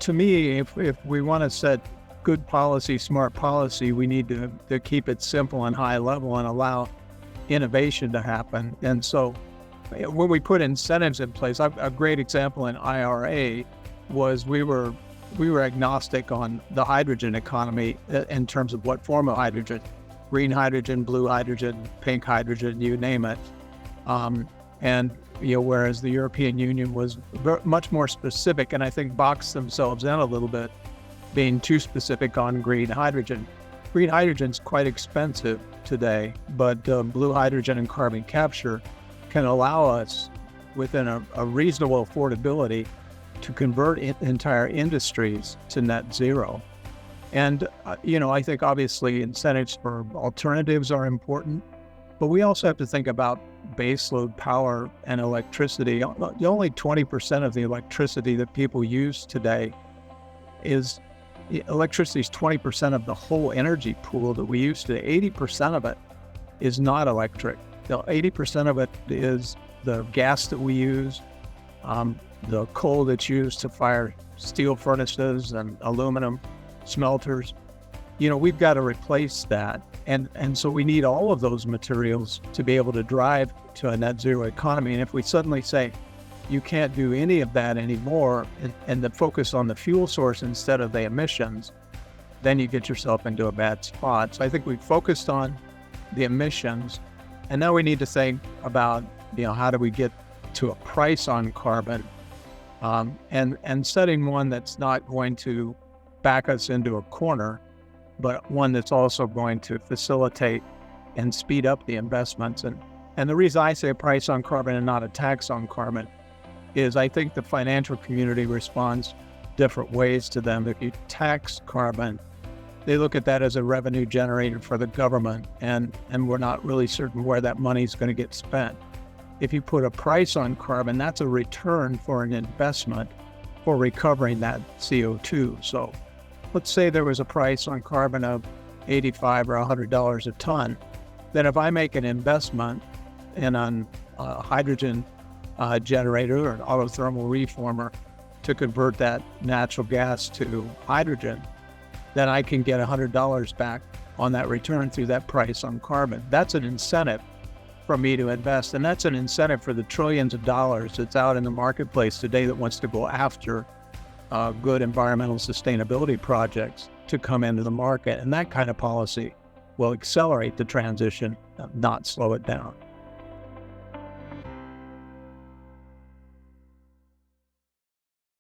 to me, if we want to set good policy, smart policy, we need to keep it simple and high level and allow innovation to happen. And so when we put incentives in place, a great example in IRA was we were agnostic on the hydrogen economy in terms of what form of hydrogen, green hydrogen, blue hydrogen, pink hydrogen, you name it. And whereas the European Union was much more specific, and I think boxed themselves in a little bit, being too specific on green hydrogen. Green hydrogen is quite expensive today, but blue hydrogen and carbon capture can allow us, within a reasonable affordability, to convert entire industries to net zero. And, I think obviously incentives for alternatives are important, but we also have to think about baseload power and electricity. Only 20% of the electricity that people use today electricity is 20% of the whole energy pool that we use today. 80% of it is not electric. 80% of it is the gas that we use, the coal that's used to fire steel furnaces and aluminum smelters. We've got to replace that. And so we need all of those materials to be able to drive to a net zero economy. And if we suddenly say, you can't do any of that anymore, and the focus on the fuel source instead of the emissions, then you get yourself into a bad spot. So I think we've focused on the emissions, and now we need to think about, how do we get to a price on carbon, and setting one that's not going to back us into a corner, but one that's also going to facilitate and speed up the investments. And the reason I say a price on carbon and not a tax on carbon is I think the financial community responds different ways to them. If you tax carbon, they look at that as a revenue generator for the government, and we're not really certain where that money is going to get spent. If you put a price on carbon, that's a return for an investment for recovering that CO2. So let's say there was a price on carbon of $85 or $100 a ton. Then if I make an investment in a hydrogen generator or an autothermal reformer to convert that natural gas to hydrogen, then I can get $100 back on that return through that price on carbon. That's an incentive for me to invest. And that's an incentive for the trillions of dollars that's out in the marketplace today that wants to go after good environmental sustainability projects to come into the market. And that kind of policy will accelerate the transition, not slow it down.